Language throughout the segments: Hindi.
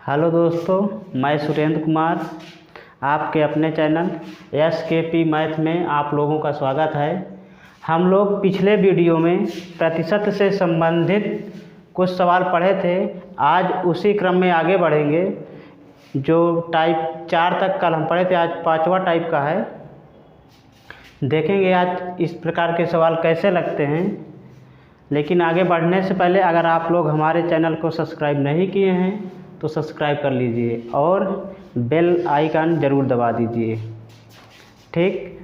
हेलो दोस्तों, मैं सुरेंद्र कुमार आपके अपने चैनल SKP मैथ में आप लोगों का स्वागत है। हम लोग पिछले वीडियो में प्रतिशत से संबंधित कुछ सवाल पढ़े थे। आज उसी क्रम में आगे बढ़ेंगे। जो टाइप 4 तक कल हम पढ़े थे, आज 5वां टाइप का है। देखेंगे आज इस प्रकार के सवाल कैसे लगते हैं। लेकिन आगे बढ़ने से पहले अगर आप लोग हमारे चैनल को सब्सक्राइब नहीं किए हैं तो सब्सक्राइब कर लीजिए और बेल आइकन ज़रूर दबा दीजिए। ठीक,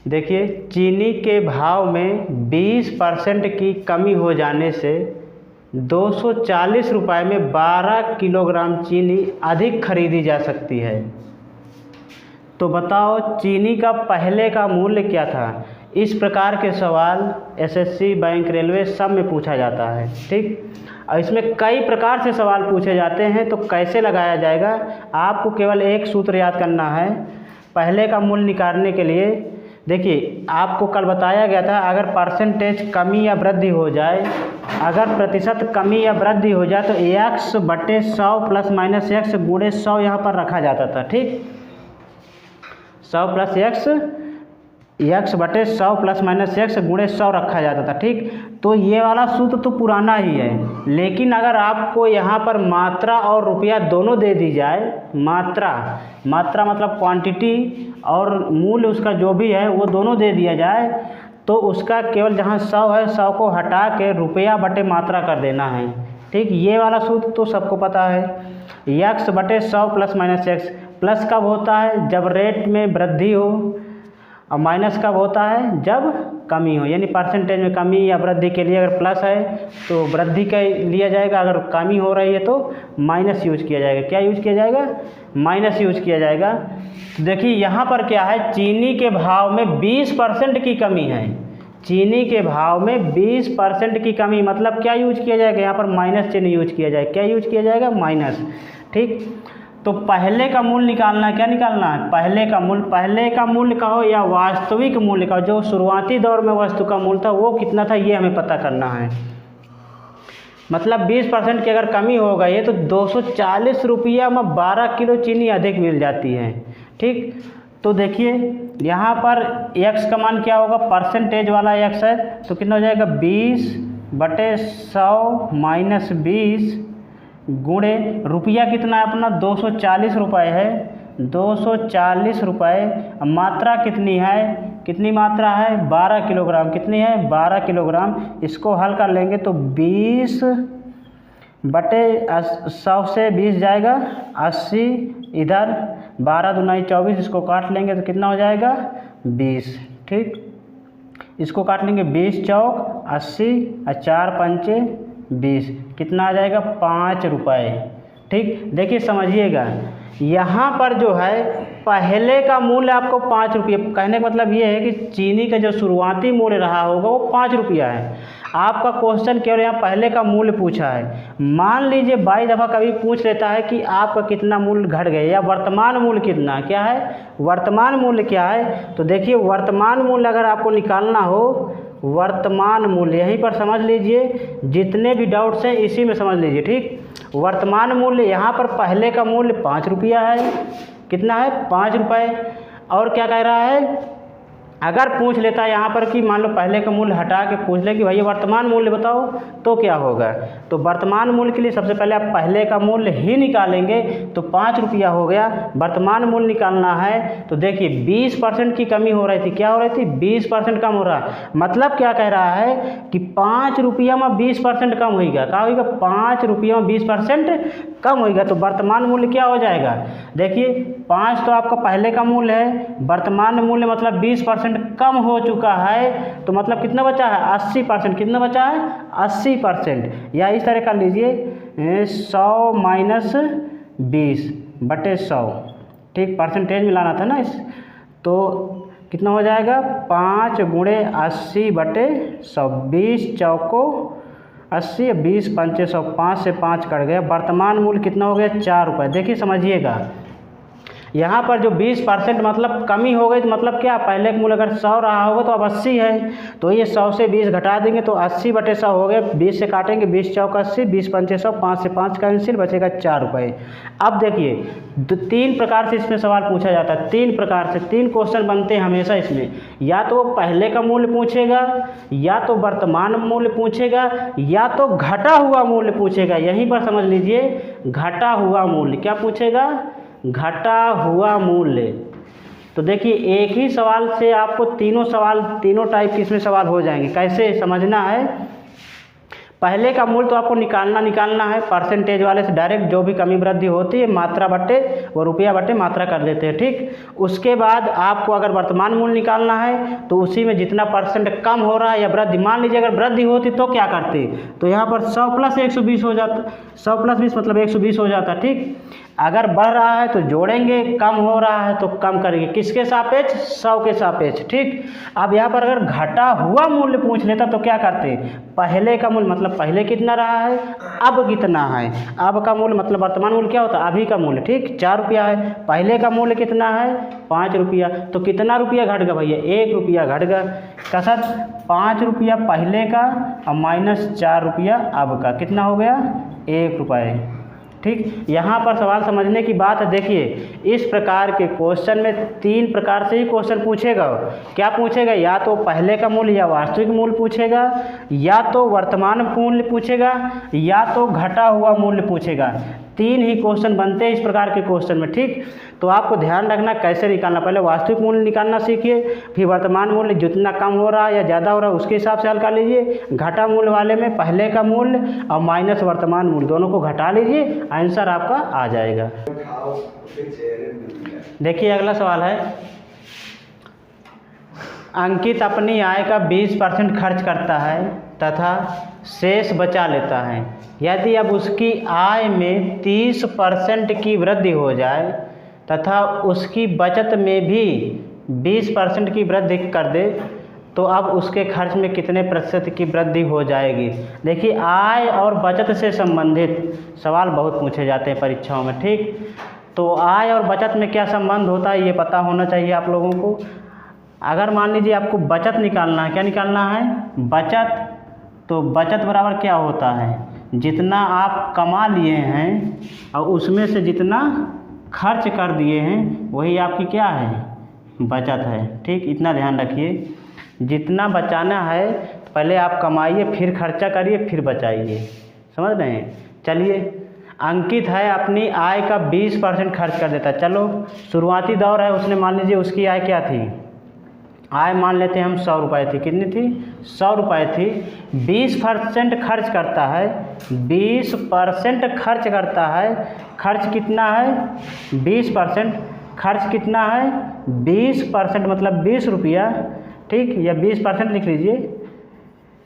देखिए, चीनी के भाव में 20% की कमी हो जाने से 240 रुपये में 12 किलोग्राम चीनी अधिक खरीदी जा सकती है। तो बताओ चीनी का पहले का मूल्य क्या था। इस प्रकार के सवाल SSC, बैंक, रेलवे सब में पूछा जाता है। ठीक, और इसमें कई प्रकार से सवाल पूछे जाते हैं। तो कैसे लगाया जाएगा, आपको केवल एक सूत्र याद करना है। पहले का मूल्य निकालने के लिए देखिए, आपको कल बताया गया था, अगर परसेंटेज कमी या वृद्धि हो जाए, अगर प्रतिशत कमी या वृद्धि हो जाए तो x/100 प्लस माइनस x गुणे 100 यहाँ पर रखा जाता था। ठीक, 100 plus x/100 plus minus x गुणे 100 रखा जाता था। ठीक, तो ये वाला सूत्र तो पुराना ही है। लेकिन अगर आपको यहाँ पर मात्रा और रुपया दोनों दे दी जाए, मात्रा मतलब क्वांटिटी और मूल्य उसका जो भी है वो दोनों दे दिया जाए, तो उसका केवल जहाँ 100 है 100 को हटा के रुपया बटे मात्रा कर देना है। ठीक, ये वाला सूत्र तो सबको पता है। x/100 plus minus x, plus कब होता है जब रेट में वृद्धि हो, और माइनस कब होता है जब कमी हो। यानी परसेंटेज में कमी या वृद्धि के लिए अगर प्लस है तो वृद्धि का लिया जाएगा, अगर कमी हो रही है तो माइनस यूज किया जाएगा। क्या यूज किया जाएगा? माइनस यूज किया जाएगा। तो देखिए यहाँ पर क्या है, चीनी के भाव में 20% की कमी है। चीनी के भाव में 20% की कमी मतलब क्या यूज किया जाएगा, यहाँ पर माइनस चिन्ह यूज किया जाएगा। क्या यूज किया जाएगा? माइनस। ठीक, तो पहले का मूल्य निकालना है। क्या निकालना है? पहले का मूल्य का हो या वास्तविक मूल्य का, जो शुरुआती दौर में वस्तु का मूल्य था वो कितना था, ये हमें पता करना है। मतलब 20% की अगर कमी हो गई है तो 240 रुपया में 12 किलो चीनी अधिक मिल जाती है। ठीक, तो देखिए यहाँ पर x का मान क्या होगा, परसेंटेज वाला x है, तो कितना हो जाएगा 20/100 माइनस 20 गुणे रुपया कितना है अपना 240 रुपये है। 240 रुपये, मात्रा कितनी है, कितनी मात्रा है 12 किलोग्राम। कितनी है? 12 किलोग्राम। इसको हल कर लेंगे तो 20/100 से 20 जाएगा 80, इधर 12 दूना 24, इसको काट लेंगे तो कितना हो जाएगा 20। ठीक, इसको काट लेंगे 20 चौक 80 और 4 पंचे 20, कितना आ जाएगा 5 रुपये। ठीक, देखिए समझिएगा, यहाँ पर जो है पहले का मूल्य आपको 5 रुपये, कहने का मतलब ये है कि चीनी का जो शुरुआती मूल्य रहा होगा वो 5 रुपया है। आपका क्वेश्चन केवल यहाँ पहले का मूल्य पूछा है। मान लीजिए 22 दफ़ा कभी पूछ लेता है कि आपका कितना मूल्य घट गया या वर्तमान मूल्य कितना, क्या है वर्तमान मूल्य क्या है। तो देखिए वर्तमान मूल्य अगर आपको निकालना हो, वर्तमान मूल्य यहीं पर समझ लीजिए, जितने भी डाउट्स हैं इसी में समझ लीजिए। ठीक, वर्तमान मूल्य यहाँ पर पहले का मूल्य 5 रुपया है। कितना है? 5 रुपये। और क्या कह रहा है, अगर पूछ लेता है यहाँ पर कि मान लो पहले का मूल्य हटा के पूछ ले कि भैया वर्तमान मूल्य बताओ, तो क्या होगा। तो वर्तमान मूल्य के लिए सबसे पहले आप पहले का मूल्य ही निकालेंगे, तो 5 रुपया हो गया। वर्तमान मूल्य निकालना है तो देखिए 20% की कमी हो रही थी। क्या हो रही थी? 20% कम हो रहा। मतलब क्या कह रहा है कि 5 रुपया में 20% कम होगा। क्या होगा? 5 रुपया में 20% कम होगा। तो वर्तमान मूल्य क्या हो जाएगा? देखिए 5 तो आपका पहले का मूल्य है, वर्तमान मूल्य मतलब 20% कम हो चुका है, तो मतलब कितना बचा है 80%। कितना बचा है 80%। या इस तरह कर लीजिए 100 माइनस 20/100। ठीक, परसेंटेज में लाना था ना इस, तो कितना हो जाएगा 5 गुणे 80/100। 20 चौको 80, 20 पंचे 100, 5 से 5 कट गया। वर्तमान मूल्य कितना हो गया 4 रुपये। देखिए समझिएगा, यहाँ पर जो 20% मतलब कमी हो गई, तो मतलब क्या, पहले का मूल्य अगर 100 रहा होगा तो अब 80 है, तो ये 100 से 20 घटा देंगे तो 80/100 हो गया। 20 से काटेंगे, 20 चौक 80, 20 पंचे 100, 5 से 5 कैंसिल, बचेगा 4 रुपये। अब देखिए 3 प्रकार से इसमें सवाल पूछा जाता है, 3 प्रकार से 3 क्वेश्चन बनते हैं हमेशा इसमें। या तो वो पहले का मूल्य पूछेगा, या तो वर्तमान मूल्य पूछेगा, या तो घटा हुआ मूल्य पूछेगा। यहीं पर समझ लीजिए, घटा हुआ मूल्य क्या पूछेगा, घटा हुआ मूल्य। तो देखिए एक ही सवाल से आपको तीनों टाइप के इसमें सवाल हो जाएंगे। कैसे समझना है, पहले का मूल्य तो आपको निकालना है, परसेंटेज वाले से डायरेक्ट जो भी कमी वृद्धि होती है मात्रा बट्टे वो रुपया बट्टे मात्रा कर देते हैं, ठीक। उसके बाद आपको अगर वर्तमान मूल्य निकालना है तो उसी में जितना परसेंट कम हो रहा है या वृद्धि, मान लीजिए अगर वृद्धि होती तो क्या करते, तो यहाँ पर 100 + 120 हो जाता, 100 + 20 मतलब 120 हो जाता, ठीक। अगर बढ़ रहा है तो जोड़ेंगे, कम हो रहा है तो कम करेंगे, किसके सापेक्ष, 100 के सापेक्ष, ठीक। अब यहाँ पर अगर घटा हुआ मूल्य पूछ लेता तो क्या करते, पहले का मूल्य मतलब पहले कितना रहा है, अब कितना है, अब का मूल्य मतलब वर्तमान मूल्य क्या होता है, अभी का मूल्य, ठीक, 4 रुपया है, पहले का मूल्य कितना है 5 रुपया, तो कितना रुपया घट गया भैया, 1 रुपया घट गया। कसर 5 रुपया पहले का और -4 रुपया अब का, कितना हो गया 1 रुपये, ठीक। यहाँ पर सवाल समझने की बात है। देखिए इस प्रकार के क्वेश्चन में 3 प्रकार से ही क्वेश्चन पूछेगा। क्या पूछेगा, या तो पहले का मूल्य या वास्तविक मूल्य पूछेगा, या तो वर्तमान मूल्य पूछेगा, या तो घटा हुआ मूल्य पूछेगा। 3 ही क्वेश्चन बनते हैं इस प्रकार के क्वेश्चन में, ठीक। तो आपको ध्यान रखना कैसे निकालना, पहले वास्तविक मूल्य निकालना सीखिए, फिर वर्तमान मूल्य जितना कम हो रहा है या ज़्यादा हो रहा है उसके हिसाब से हल कर लीजिए। घटा मूल्य वाले में पहले का मूल्य और माइनस वर्तमान मूल्य दोनों को घटा लीजिए, आंसर आपका आ जाएगा। देखिए अगला सवाल है, अंकित अपनी आय का 20% खर्च करता है तथा शेष बचा लेता है। यदि अब उसकी आय में 30% की वृद्धि हो जाए तथा उसकी बचत में भी 20% की वृद्धि कर दे तो अब उसके खर्च में कितने प्रतिशत की वृद्धि हो जाएगी। देखिए आय और बचत से संबंधित सवाल बहुत पूछे जाते हैं परीक्षाओं में, ठीक। तो आय और बचत में क्या संबंध होता है ये पता होना चाहिए आप लोगों को। अगर मान लीजिए आपको बचत निकालना है, क्या निकालना है, बचत, तो बचत बराबर क्या होता है, जितना आप कमा लिए हैं और उसमें से जितना खर्च कर दिए हैं वही आपकी क्या है, बचत है, ठीक। इतना ध्यान रखिए, जितना बचाना है तो पहले आप कमाइए, फिर खर्चा करिए, फिर बचाइए, समझ रहे हैं। चलिए अंकित है अपनी आय का 20% खर्च कर देता है। चलो शुरुआती दौर है, उसने मान लीजिए उसकी आय क्या थी, आय मान लेते हैं हम 100 रुपये थी, कितनी थी 100 रुपये थी। 20% खर्च करता है, 20% खर्च करता है, खर्च कितना है 20%, खर्च कितना है 20% मतलब 20 रुपया, ठीक, या 20% लिख लीजिए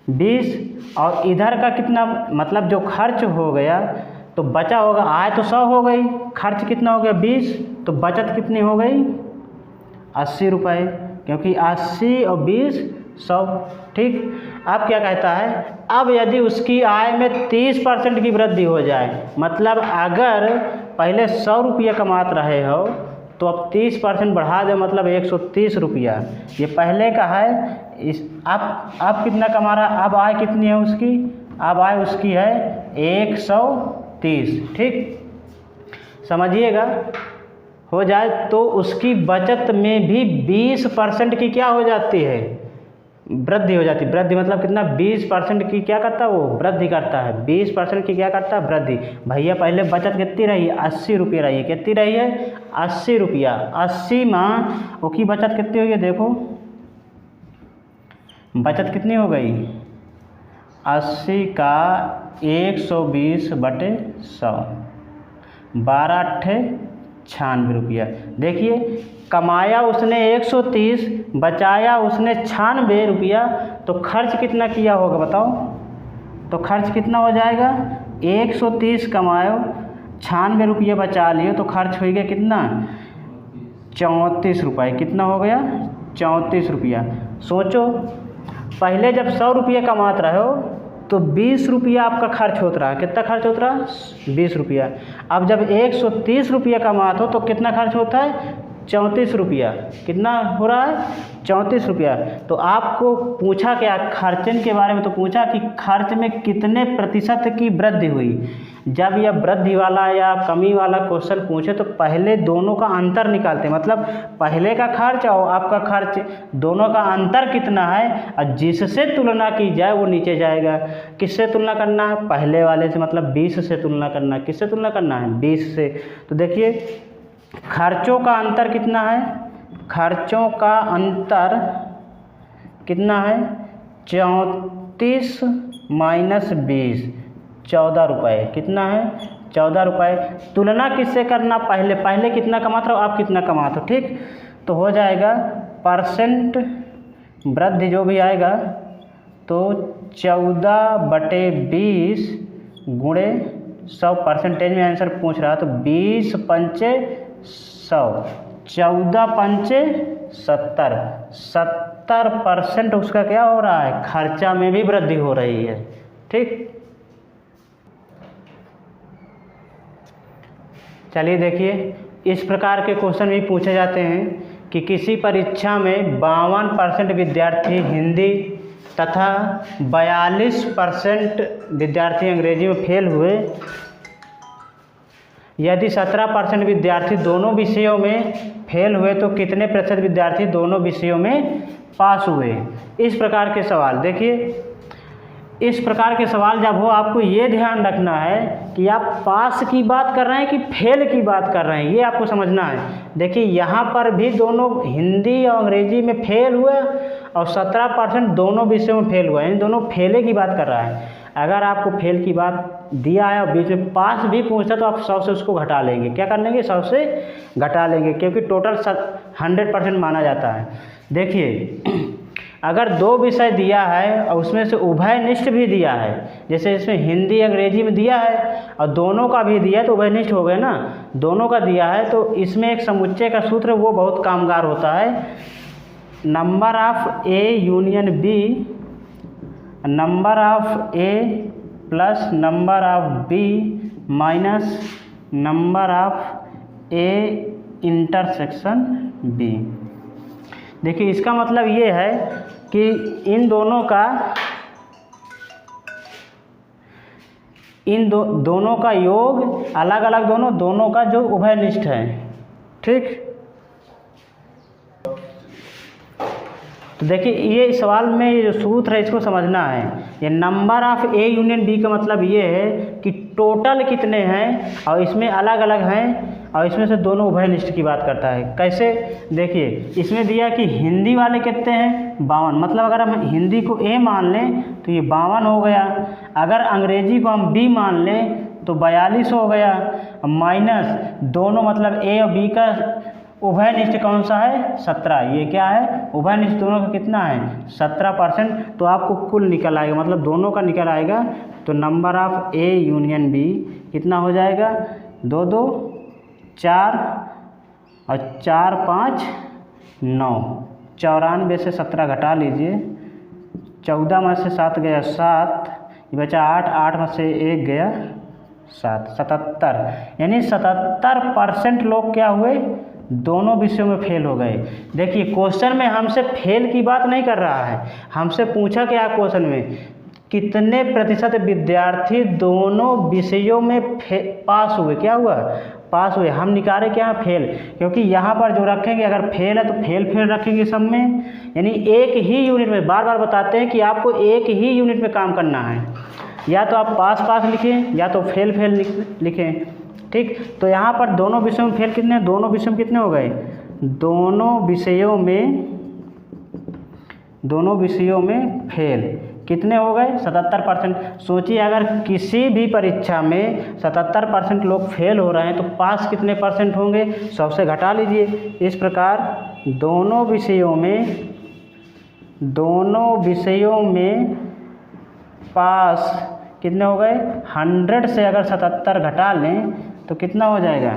20, और इधर का कितना मतलब जो खर्च हो गया तो बचा होगा, आय तो 100 हो गई, खर्च कितना हो गया 20, तो बचत कितनी हो गई 80 रुपये, क्योंकि 80 और 20 100, ठीक। अब क्या कहता है, अब यदि उसकी आय में 30% की वृद्धि हो जाए, मतलब अगर पहले 100 रुपया कमाते रहे हो तो अब 30% बढ़ा दे मतलब 130 रुपया, ये पहले का है। इस अब कितना कमा रहा है, अब आय कितनी है उसकी, अब आय उसकी है 130, ठीक। समझिएगा हो जाए तो उसकी बचत में भी 20% की क्या हो जाती है, वृद्धि हो जाती है। वृद्धि मतलब कितना, 20% की क्या करता है वो, वृद्धि करता है, 20% की क्या करता है, वृद्धि। भैया पहले बचत कितनी रही है 80 रुपये रही है, कितनी रही है 80 रुपया, 80 माह उसकी बचत कितनी हुई है, देखो बचत कितनी हो गई 80 का 120/100, 12×8 = 96 रुपया। देखिए कमाया उसने 130, बचाया उसने 96 रुपया, तो खर्च कितना किया होगा बताओ, तो खर्च कितना हो जाएगा 130 कमायो 96 रुपये बचा लिए तो खर्च हो गया कितना 34 रुपये, कितना हो गया 34 रुपया। सोचो पहले जब 100 रुपये कमाते रहे हो तो 20 रुपया आपका खर्च होता रहा। कितना खर्च होता रहा? 20 रुपया। अब जब 130 रुपया कमाते हो तो कितना खर्च होता है? 34 रुपया। कितना हो रहा है? 34 रुपया। तो आपको पूछा क्या खर्चन के बारे में? तो पूछा कि खर्च में कितने प्रतिशत की वृद्धि हुई। जब यह वृद्धि वाला या कमी वाला क्वेश्चन पूछे तो पहले दोनों का अंतर निकालते हैं, मतलब पहले का खर्च और आपका खर्च दोनों का अंतर कितना है, और जिससे तुलना की जाए वो नीचे जाएगा। किससे तुलना करना है? पहले वाले से, मतलब 20 से तुलना करना है। किससे तुलना करना है? 20 से। तो देखिए खर्चों का अंतर कितना है? खर्चों का अंतर कितना है? 34 माइनस 20, 14 रुपये। कितना है? 14 रुपये। तुलना किससे करना? पहले कितना कमाते हो, आप कितना कमाते हो, ठीक। तो हो जाएगा परसेंट वृद्धि जो भी आएगा तो 14/20 गुणे 100। परसेंटेज में आंसर पूछ रहा तो 20 पंचे 100, 14 पंचे 70, 70% उसका क्या हो रहा है? खर्चा में भी वृद्धि हो रही है, ठीक। चलिए देखिए, इस प्रकार के क्वेश्चन भी पूछे जाते हैं कि किसी परीक्षा में 52% विद्यार्थी हिंदी तथा 42% विद्यार्थी अंग्रेजी में फेल हुए। यदि 17% विद्यार्थी दोनों विषयों में फेल हुए तो कितने प्रतिशत विद्यार्थी दोनों विषयों में पास हुए। इस प्रकार के सवाल देखिए, इस प्रकार के सवाल जब हो आपको ये ध्यान रखना है कि आप पास की बात कर रहे हैं कि फेल की बात कर रहे हैं, ये आपको समझना है। देखिए यहाँ पर भी दोनों हिंदी और अंग्रेजी में फेल हुए और 17% दोनों विषयों में फेल हुआ, यानी दोनों फेले की बात कर रहा है। अगर आपको फेल की बात दिया है और बीच में पास भी पूछता तो आप 100 से उसको घटा लेंगे। क्या कर लेंगे? 100 से घटा लेंगे, क्योंकि टोटल 100% माना जाता है। देखिए अगर 2 विषय दिया है और उसमें से उभयनिष्ठ भी दिया है, जैसे इसमें हिंदी अंग्रेजी में दिया है और दोनों का भी दिया है तो उभयनिष्ठ हो गए ना। दोनों का दिया है तो इसमें एक समुच्चय का सूत्र वो बहुत कामगार होता है। Number of A union B, number of A plus number of B minus number of A intersection B. देखिए इसका मतलब ये है कि इन दोनों का योग अलग अलग दोनों का जो उभयनिष्ठ है, ठीक। तो देखिए ये सवाल में ये जो सूत्र है इसको समझना है। ये number of A union B का मतलब ये है कि टोटल कितने हैं और इसमें अलग अलग हैं और इसमें से दोनों उभयनिष्ठ की बात करता है। कैसे? देखिए इसमें दिया कि हिंदी वाले कितने हैं? 52, मतलब अगर हम हिंदी को ए मान लें तो ये 52 हो गया। अगर अंग्रेजी को हम बी मान लें तो 42 हो गया, माइनस दोनों मतलब ए और बी का उभयनिष्ठ कौन सा है? 17। ये क्या है? उभयनिष्ठ दोनों का कितना है? 17%। तो आपको कुल निकल आएगा, मतलब दोनों का निकल आएगा। तो number of A union B कितना हो जाएगा? 2 2 4 और 4 5 9, 94 से 17 घटा लीजिए। 14 में से 7 गया 7, ये बचा 8, 8 में से 1 गया 7, 77। यानी 77% लोग क्या हुए? दोनों विषयों में फेल हो गए। देखिए क्वेश्चन में हमसे फेल की बात नहीं कर रहा है, हमसे पूछा क्या क्वेश्चन में? कितने प्रतिशत विद्यार्थी दोनों विषयों में पास हुए? क्या हुआ? पास हुए। हम निकाले क्या? फेल, क्योंकि यहाँ पर जो रखेंगे अगर फेल है तो फेल रखेंगे सब में, यानी एक ही यूनिट में। बार बार बताते हैं कि आपको एक ही यूनिट में काम करना है, या तो आप पास लिखें या तो फेल लिखें, ठीक। तो यहाँ पर दोनों विषयों में फेल कितने? दोनों विषयों में कितने हो गए? दोनों विषयों में फेल कितने हो गए? 77%। सोचिए अगर किसी भी परीक्षा में 77% लोग फेल हो रहे हैं तो पास कितने परसेंट होंगे? 100 से घटा लीजिए। इस प्रकार दोनों विषयों में पास कितने हो गए? 100 से अगर 77 घटा लें तो कितना हो जाएगा?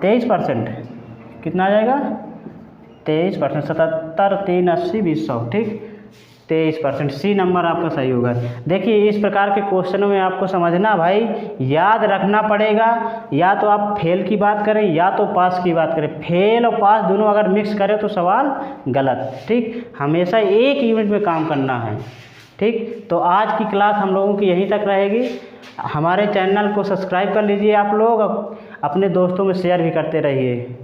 23%। कितना आ जाएगा? 23%। 77 3 80 20 100, ठीक। 23%। सी नंबर आपका सही होगा। देखिए इस प्रकार के क्वेश्चनों में आपको समझना भाई, याद रखना पड़ेगा, या तो आप फेल की बात करें या तो पास की बात करें। फेल और पास दोनों अगर मिक्स करें तो सवाल गलत। ठीक, हमेशा एक यूनिट में काम करना है। ठीक, तो आज की क्लास हम लोगों की यहीं तक रहेगी। हमारे चैनल को सब्सक्राइब कर लीजिए आप लोग, अपने दोस्तों में शेयर भी करते रहिए।